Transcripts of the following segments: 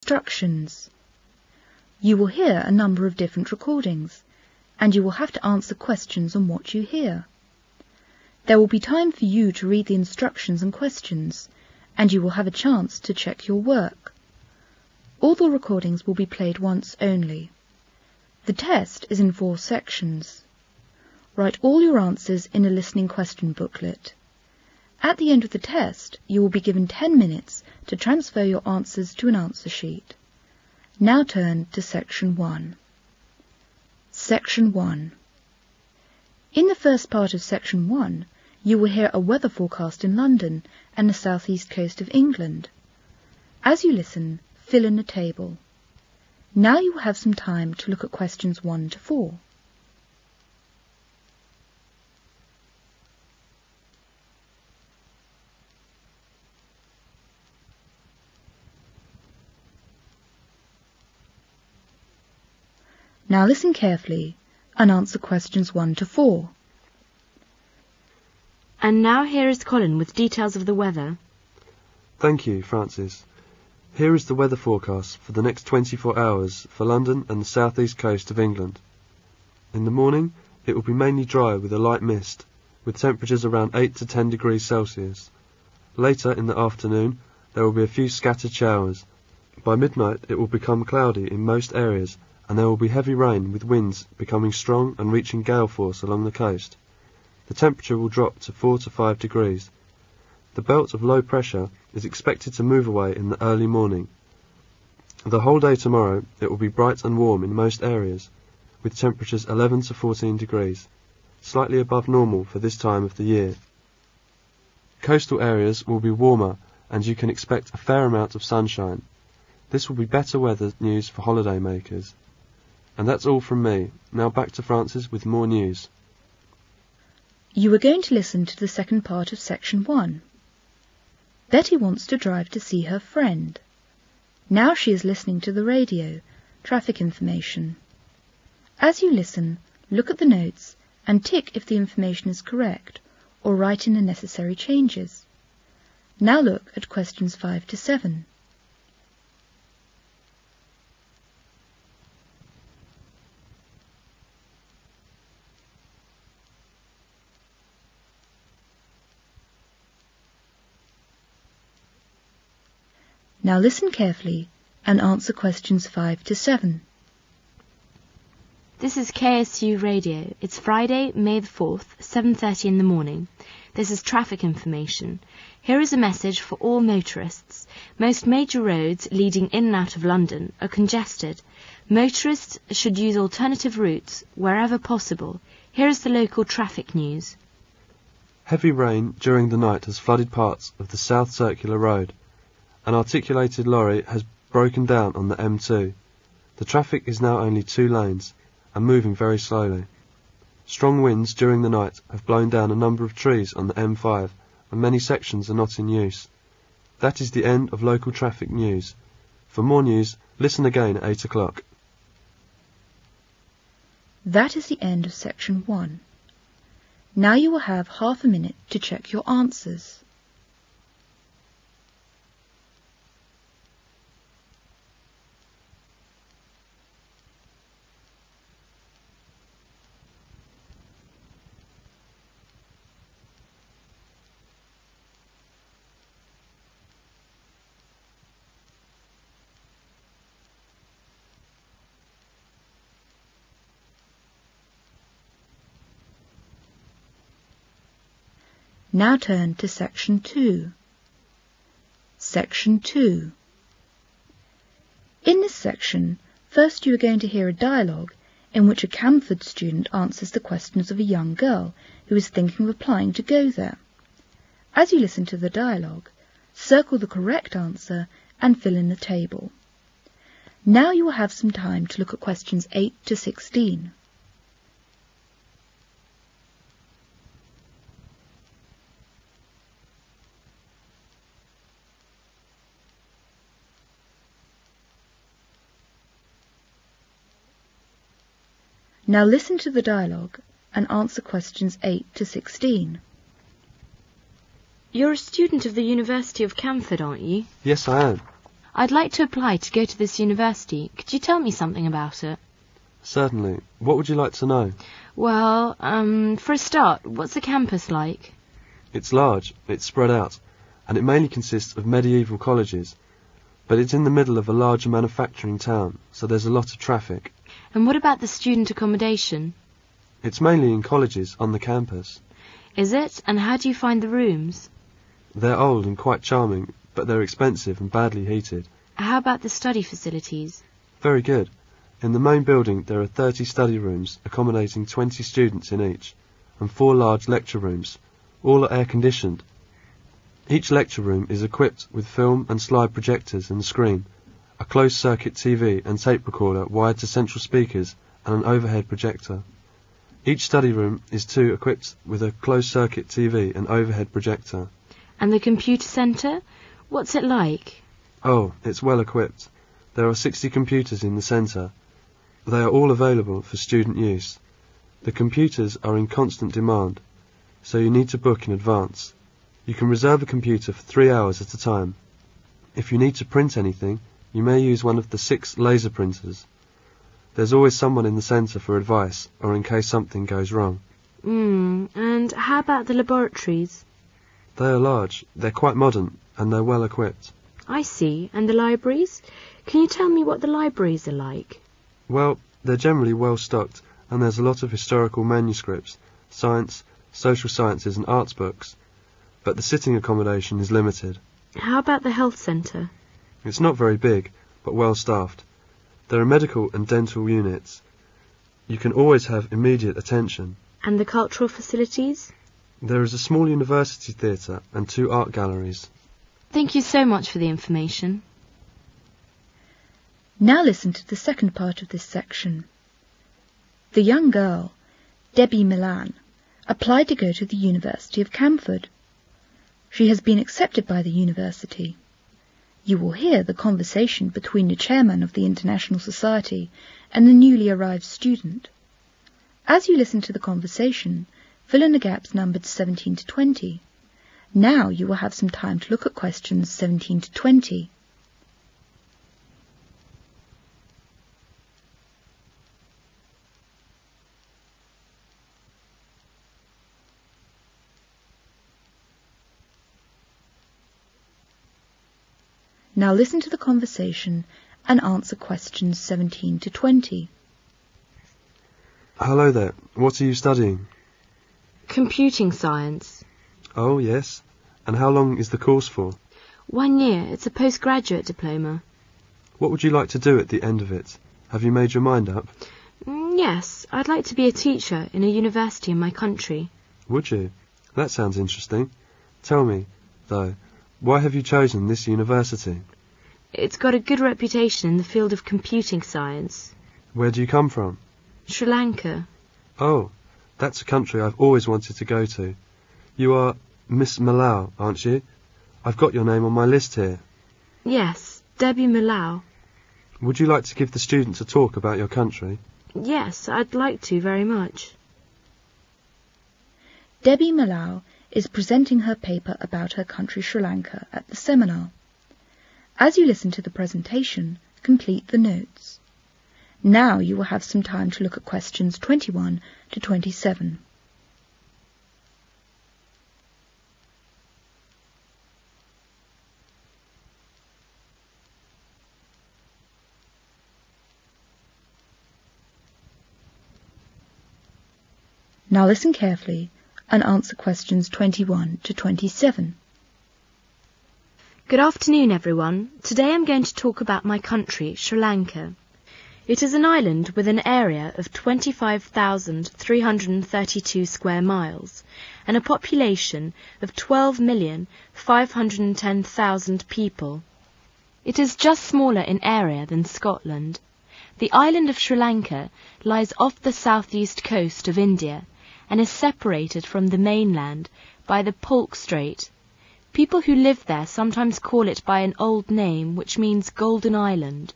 Instructions. You will hear a number of different recordings, and you will have to answer questions on what you hear. There will be time for you to read the instructions and questions, and you will have a chance to check your work. All the recordings will be played once only. The test is in 4 sections. Write all your answers in a listening question booklet. At the end of the test, you will be given 10 minutes to transfer your answers to an answer sheet. Now turn to Section 1. Section 1. In the first part of Section 1, you will hear a weather forecast in London and the southeast coast of England. As you listen, fill in the table. Now you will have some time to look at questions 1 to 4. Now listen carefully and answer questions 1 to 4. And now here is Colin with details of the weather. Thank you, Francis. Here is the weather forecast for the next 24 hours for London and the southeast coast of England. In the morning, it will be mainly dry with a light mist, with temperatures around 8 to 10 degrees Celsius. Later in the afternoon, there will be a few scattered showers. By midnight, it will become cloudy in most areas, and there will be heavy rain with winds becoming strong and reaching gale force along the coast. The temperature will drop to 4 to 5 degrees. The belt of low pressure is expected to move away in the early morning. The whole day tomorrow it will be bright and warm in most areas, with temperatures 11 to 14 degrees, slightly above normal for this time of the year. Coastal areas will be warmer and you can expect a fair amount of sunshine. This will be better weather news for holiday makers. And that's all from me. Now back to Francis with more news. You are going to listen to the second part of Section 1. Betty wants to drive to see her friend. Now she is listening to the radio, traffic information. As you listen, look at the notes and tick if the information is correct, or write in the necessary changes. Now look at questions 5 to 7. Now listen carefully and answer questions 5 to 7. This is KSU Radio. It's Friday, May the 4th, 7:30 in the morning. This is traffic information. Here is a message for all motorists. Most major roads leading in and out of London are congested. Motorists should use alternative routes wherever possible. Here is the local traffic news. Heavy rain during the night has flooded parts of the South Circular Road. An articulated lorry has broken down on the M2. The traffic is now only 2 lanes and moving very slowly. Strong winds during the night have blown down a number of trees on the M5 and many sections are not in use. That is the end of local traffic news. For more news, listen again at 8 o'clock. That is the end of Section 1. Now you will have half a minute to check your answers. Now turn to Section 2. Section 2. In this section, first you are going to hear a dialogue in which a Camford student answers the questions of a young girl who is thinking of applying to go there. As you listen to the dialogue, circle the correct answer and fill in the table. Now you will have some time to look at questions 8 to 16. Now listen to the dialogue and answer questions 8 to 16. You're a student of the University of Camford, aren't you? Yes, I am. I'd like to apply to go to this university. Could you tell me something about it? Certainly. What would you like to know? Well, for a start, what's the campus like? It's large, it's spread out, and it mainly consists of medieval colleges, but it's in the middle of a larger manufacturing town, so there's a lot of traffic. And what about the student accommodation? It's mainly in colleges on the campus. Is it? And how do you find the rooms? They're old and quite charming, but they're expensive and badly heated. How about the study facilities? Very good. In the main building there are 30 study rooms accommodating 20 students in each, and 4 large lecture rooms. All are air-conditioned. Each lecture room is equipped with film and slide projectors and a screen, a closed-circuit TV and tape recorder wired to central speakers, and an overhead projector. Each study room is too equipped with a closed-circuit TV and overhead projector. And the computer centre? What's it like? Oh, it's well equipped. There are 60 computers in the centre. They are all available for student use. The computers are in constant demand, so you need to book in advance. You can reserve a computer for 3 hours at a time. If you need to print anything, you may use one of the 6 laser printers. There's always someone in the centre for advice, or in case something goes wrong. And how about the laboratories? They are large, they're quite modern, and they're well equipped. I see. And the libraries? Can you tell me what the libraries are like? Well, they're generally well stocked, and there's a lot of historical manuscripts, science, social sciences and arts books. But the sitting accommodation is limited. How about the health centre? It's not very big, but well staffed. There are medical and dental units. You can always have immediate attention. And the cultural facilities? There is a small university theatre and 2 art galleries. Thank you so much for the information. Now listen to the second part of this section. The young girl, Debbie Milan, applied to go to the University of Camford. She has been accepted by the university. You will hear the conversation between the chairman of the International Society and the newly arrived student. As you listen to the conversation, fill in the gaps numbered 17 to 20. Now you will have some time to look at questions 17 to 20. Now listen to the conversation and answer questions 17 to 20. Hello there. What are you studying? Computing science. Oh, yes. And how long is the course for? 1 year. It's a postgraduate diploma. What would you like to do at the end of it? Have you made your mind up? Yes, I'd like to be a teacher in a university in my country. Would you? That sounds interesting. Tell me, though, why have you chosen this university? It's got a good reputation in the field of computing science. Where do you come from? Sri Lanka. Oh, that's a country I've always wanted to go to. You are Miss Malau, aren't you? I've got your name on my list here. Yes, Debbie Malau. Would you like to give the students a talk about your country? Yes, I'd like to very much. Debbie Malau is presenting her paper about her country Sri Lanka at the seminar. As you listen to the presentation, complete the notes. Now you will have some time to look at questions 21 to 27. Now listen carefully and answer questions 21 to 27. Good afternoon, everyone. Today I'm going to talk about my country, Sri Lanka. It is an island with an area of 25,332 square miles and a population of 12,510,000 people. It is just smaller in area than Scotland. The island of Sri Lanka lies off the southeast coast of India and is separated from the mainland by the Palk Strait. People who live there sometimes call it by an old name which means Golden Island.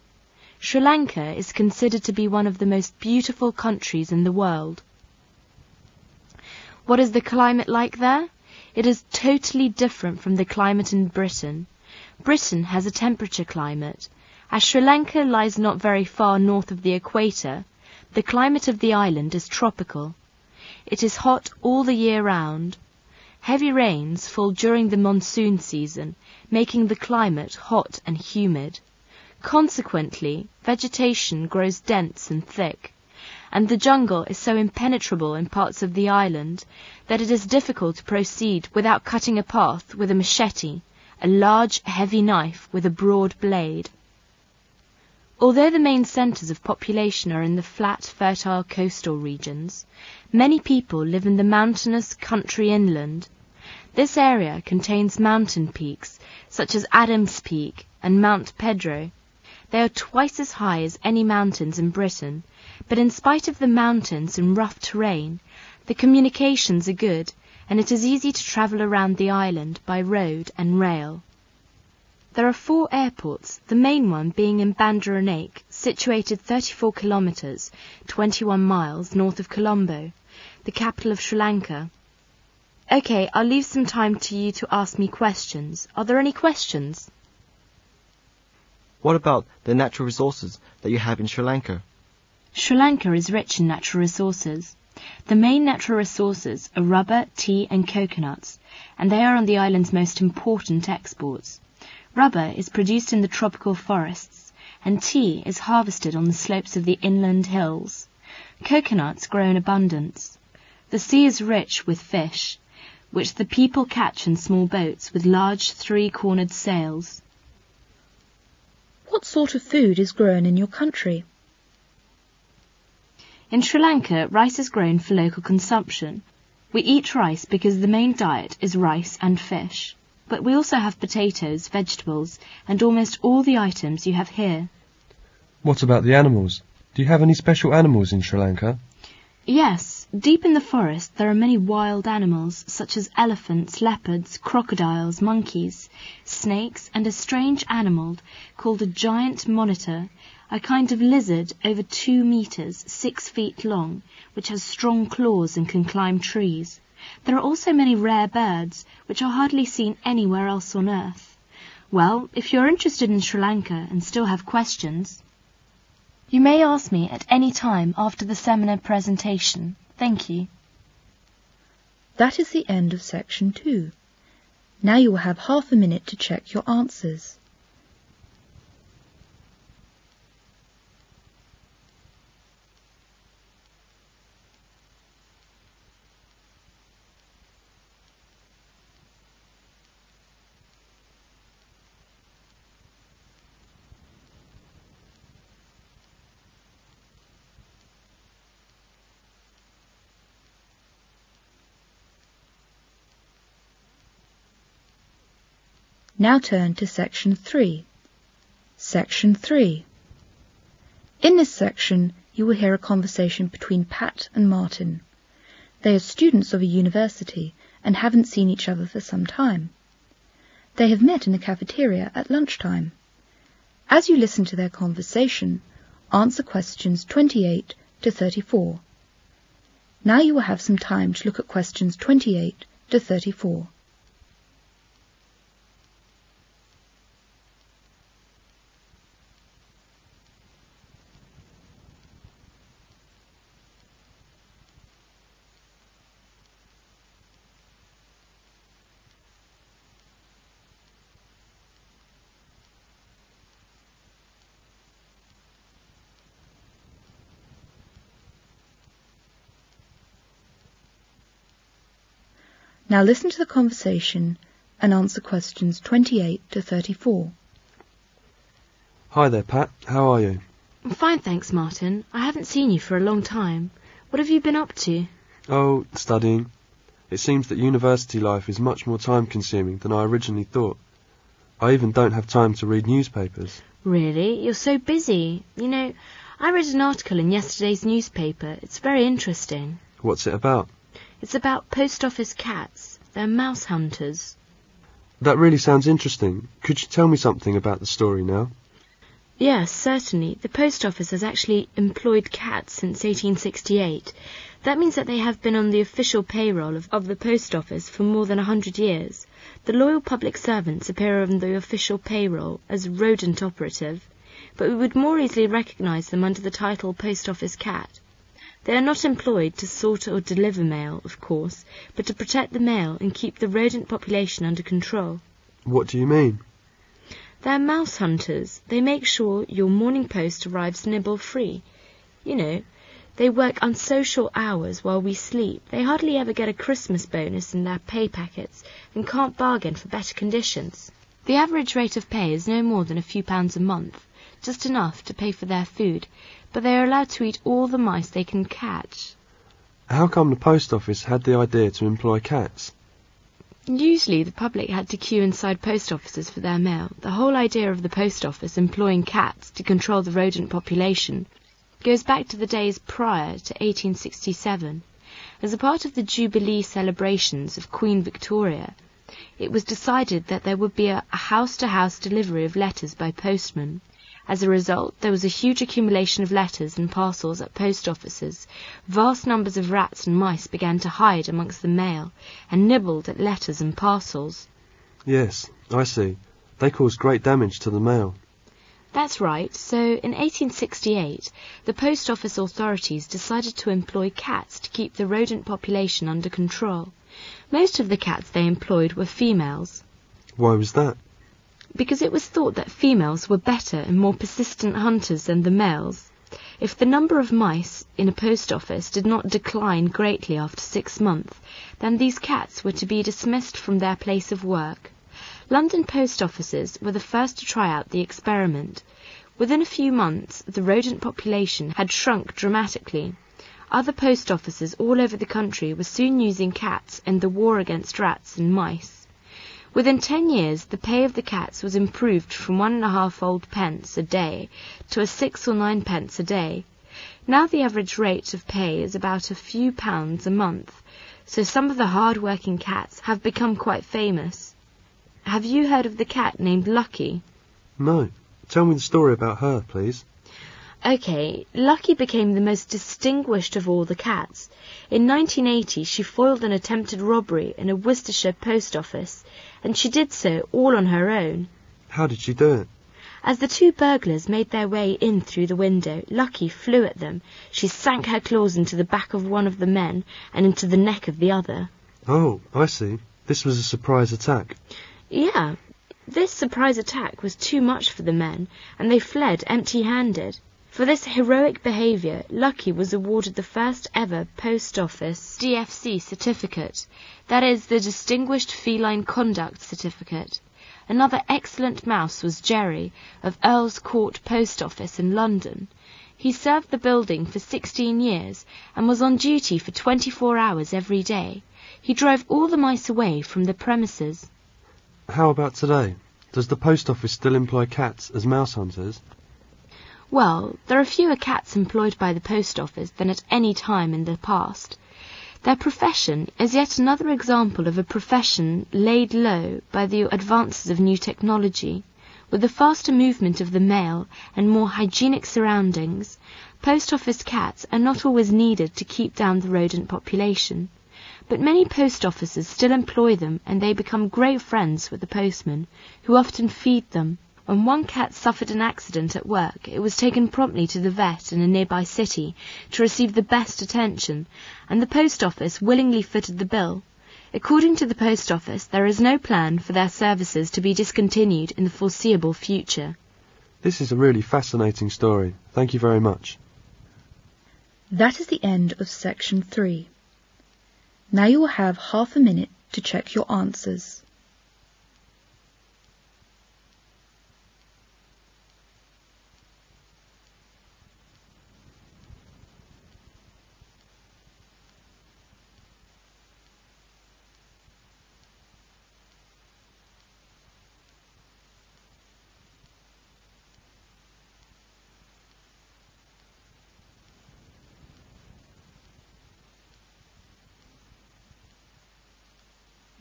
Sri Lanka is considered to be one of the most beautiful countries in the world. What is the climate like there? It is totally different from the climate in Britain. Britain has a temperature climate. As Sri Lanka lies not very far north of the equator, the climate of the island is tropical. It is hot all the year round. Heavy rains fall during the monsoon season, making the climate hot and humid. Consequently, vegetation grows dense and thick, and the jungle is so impenetrable in parts of the island that it is difficult to proceed without cutting a path with a machete, a large, heavy knife with a broad blade. Although the main centres of population are in the flat, fertile coastal regions, many people live in the mountainous country inland. This area contains mountain peaks, such as Adams Peak and Mount Pedro. They are twice as high as any mountains in Britain, but in spite of the mountains and rough terrain, the communications are good, and it is easy to travel around the island by road and rail. There are 4 airports, the main one being in Bandaranaike, situated 34 kilometres, 21 miles north of Colombo, the capital of Sri Lanka. Okay, I'll leave some time to you to ask me questions. Are there any questions? What about the natural resources that you have in Sri Lanka? Sri Lanka is rich in natural resources. The main natural resources are rubber, tea and coconuts, and they are on the island's most important exports. Rubber is produced in the tropical forests, and tea is harvested on the slopes of the inland hills. Coconuts grow in abundance. The sea is rich with fish, which the people catch in small boats with large 3-cornered sails. What sort of food is grown in your country? In Sri Lanka, rice is grown for local consumption. We eat rice because the main diet is rice and fish. But we also have potatoes, vegetables, and almost all the items you have here. What about the animals? Do you have any special animals in Sri Lanka? Yes, deep in the forest there are many wild animals, such as elephants, leopards, crocodiles, monkeys, snakes, and a strange animal called a giant monitor, a kind of lizard over 2 meters, 6 feet long, which has strong claws and can climb trees. There are also many rare birds, which are hardly seen anywhere else on Earth. Well, if you're interested in Sri Lanka and still have questions, you may ask me at any time after the seminar presentation. Thank you. That is the end of section 2. Now you will have half a minute to check your answers. Now turn to section 3. Section 3. In this section, you will hear a conversation between Pat and Martin. They are students of a university and haven't seen each other for some time. They have met in the cafeteria at lunchtime. As you listen to their conversation, answer questions 28 to 34. Now you will have some time to look at questions 28 to 34. Now listen to the conversation and answer questions 28 to 34. Hi there, Pat. How are you? I'm fine, thanks, Martin. I haven't seen you for a long time. What have you been up to? Oh, studying. It seems that university life is much more time-consuming than I originally thought. I even don't have time to read newspapers. Really? You're so busy. You know, I read an article in yesterday's newspaper. It's very interesting. What's it about? It's about post office cats. They're mouse hunters. That really sounds interesting. Could you tell me something about the story now? Yes, certainly. The post office has actually employed cats since 1868. That means that they have been on the official payroll of the post office for more than 100 years. The loyal public servants appear on the official payroll as rodent operative, but we would more easily recognise them under the title post office cat. They are not employed to sort or deliver mail, of course, but to protect the mail and keep the rodent population under control. What do you mean? They're mouse hunters. They make sure your morning post arrives nibble-free. You know, they work unsocial hours while we sleep. They hardly ever get a Christmas bonus in their pay packets and can't bargain for better conditions. The average rate of pay is no more than a few pounds a month, just enough to pay for their food, but they are allowed to eat all the mice they can catch. How come the post office had the idea to employ cats? Usually the public had to queue inside post offices for their mail. The whole idea of the post office employing cats to control the rodent population goes back to the days prior to 1867. As a part of the Jubilee celebrations of Queen Victoria, it was decided that there would be a house-to-house delivery of letters by postmen. As a result, there was a huge accumulation of letters and parcels at post offices. Vast numbers of rats and mice began to hide amongst the mail and nibbled at letters and parcels. Yes, I see. They caused great damage to the mail. That's right. So, in 1868, the post office authorities decided to employ cats to keep the rodent population under control. Most of the cats they employed were females. Why was that? Because it was thought that females were better and more persistent hunters than the males. If the number of mice in a post office did not decline greatly after 6 months, then these cats were to be dismissed from their place of work. London post offices were the first to try out the experiment. Within a few months, the rodent population had shrunk dramatically. Other post offices all over the country were soon using cats in the war against rats and mice. Within 10 years, the pay of the cats was improved from 1.5 old pence a day to a 6 or 9 pence a day. Now the average rate of pay is about a few pounds a month, so some of the hard-working cats have become quite famous. Have you heard of the cat named Lucky? No. Tell me the story about her, please. Okay, Lucky became the most distinguished of all the cats. In 1980, she foiled an attempted robbery in a Worcestershire post office, and she did so all on her own. How did she do it? As the two burglars made their way in through the window, Lucky flew at them. She sank her claws into the back of one of the men and into the neck of the other. Oh, I see. This was a surprise attack. Yeah, this surprise attack was too much for the men, and they fled empty-handed. For this heroic behaviour, Lucky was awarded the first ever Post Office DFC certificate, that is, the Distinguished Feline Conduct Certificate. Another excellent mouse was Jerry, of Earl's Court Post Office in London. He served the building for 16 years and was on duty for 24 hours every day. He drove all the mice away from the premises. How about today? Does the post office still employ cats as mouse hunters? Well, there are fewer cats employed by the post office than at any time in the past. Their profession is yet another example of a profession laid low by the advances of new technology. With the faster movement of the mail and more hygienic surroundings, post office cats are not always needed to keep down the rodent population. But many post offices still employ them, and they become great friends with the postman, who often feed them. When one cat suffered an accident at work, it was taken promptly to the vet in a nearby city to receive the best attention, and the post office willingly footed the bill. According to the post office, there is no plan for their services to be discontinued in the foreseeable future. This is a really fascinating story. Thank you very much. That is the end of section 3. Now you will have half a minute to check your answers.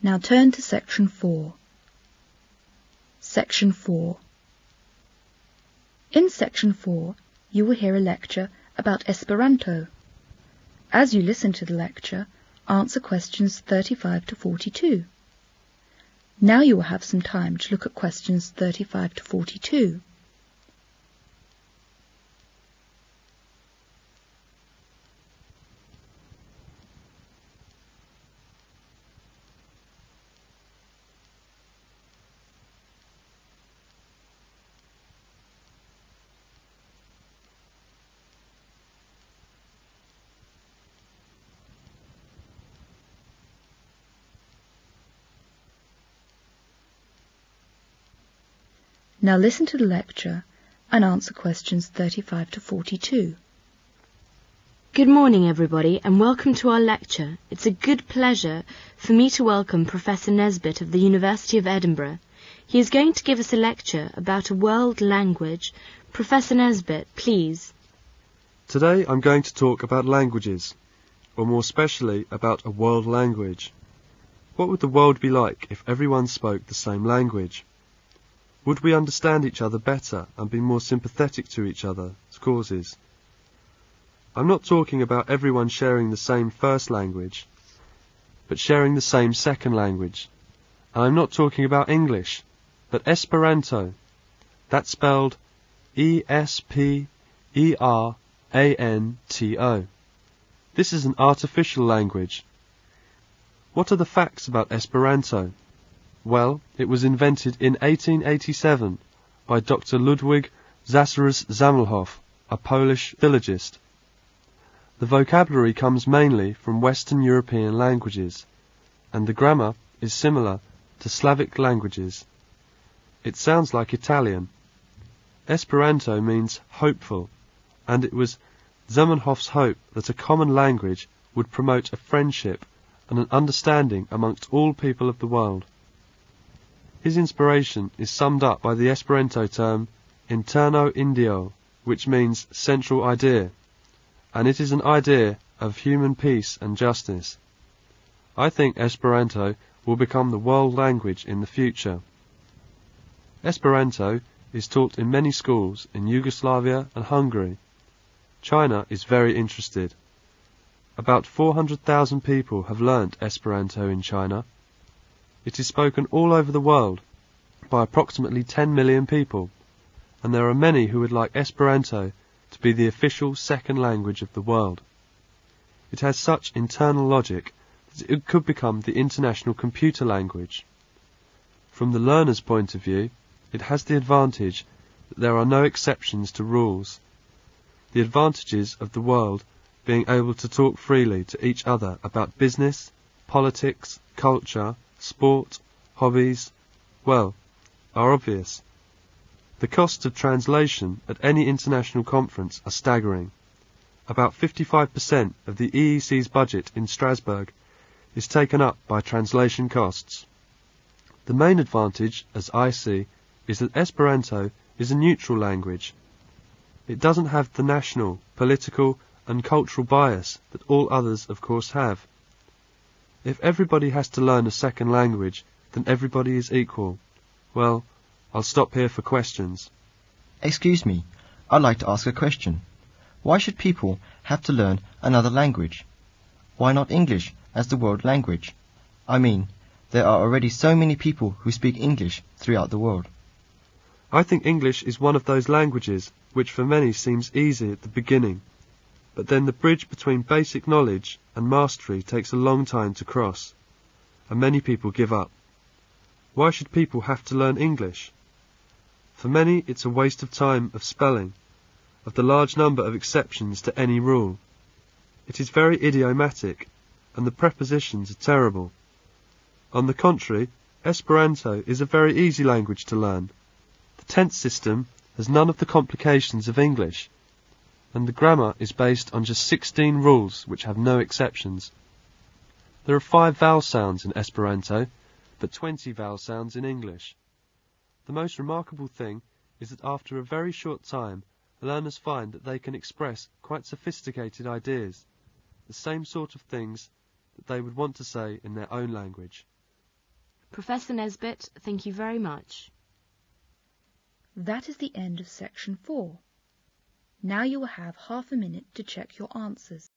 Now turn to section 4. Section 4. In Section 4, you will hear a lecture about Esperanto. As you listen to the lecture, answer questions 35 to 42. Now you will have some time to look at questions 35 to 42. Now listen to the lecture and answer questions 35 to 42. Good morning, everybody, and welcome to our lecture. It's a good pleasure for me to welcome Professor Nesbitt of the University of Edinburgh. He is going to give us a lecture about a world language. Professor Nesbitt, please. Today I'm going to talk about languages, or more specially about a world language. What would the world be like if everyone spoke the same language? Would we understand each other better and be more sympathetic to each other's causes? I'm not talking about everyone sharing the same first language, but sharing the same second language. And I'm not talking about English, but Esperanto. That's spelled E-S-P-E-R-A-N-T-O. This is an artificial language. What are the facts about Esperanto? Well, it was invented in 1887 by Dr. Ludwig Zasarus Zamenhof, a Polish philologist. The vocabulary comes mainly from Western European languages, and the grammar is similar to Slavic languages. It sounds like Italian. Esperanto means hopeful, and it was Zamenhof's hope that a common language would promote a friendship and an understanding amongst all people of the world. His inspiration is summed up by the Esperanto term interno indio, which means central idea, and it is an idea of human peace and justice. I think Esperanto will become the world language in the future. Esperanto is taught in many schools in Yugoslavia and Hungary. China is very interested. About 400,000 people have learnt Esperanto in China. It is spoken all over the world by approximately 10 million people, and there are many who would like Esperanto to be the official second language of the world. It has such internal logic that it could become the international computer language. From the learner's point of view, it has the advantage that there are no exceptions to rules. The advantages of the world being able to talk freely to each other about business, politics, culture, sport, hobbies, well, are obvious. The costs of translation at any international conference are staggering. About 55% of the EEC's budget in Strasbourg is taken up by translation costs. The main advantage, as I see, is that Esperanto is a neutral language. It doesn't have the national, political and cultural bias that all others of course have. If everybody has to learn a second language, then everybody is equal. Well, I'll stop here for questions. Excuse me, I'd like to ask a question. Why should people have to learn another language? Why not English as the world language? I mean, there are already so many people who speak English throughout the world. I think English is one of those languages which for many seems easy at the beginning, but then the bridge between basic knowledge and mastery takes a long time to cross, and many people give up. Why should people have to learn English? For many it's a waste of time, of spelling, of the large number of exceptions to any rule. It is very idiomatic, and the prepositions are terrible. On the contrary, Esperanto is a very easy language to learn. The tense system has none of the complications of English, and the grammar is based on just 16 rules which have no exceptions. There are 5 vowel sounds in Esperanto, but 20 vowel sounds in English. The most remarkable thing is that after a very short time, learners find that they can express quite sophisticated ideas, the same sort of things that they would want to say in their own language. Professor Nesbitt, thank you very much. That is the end of section 4. Now you will have half a minute to check your answers.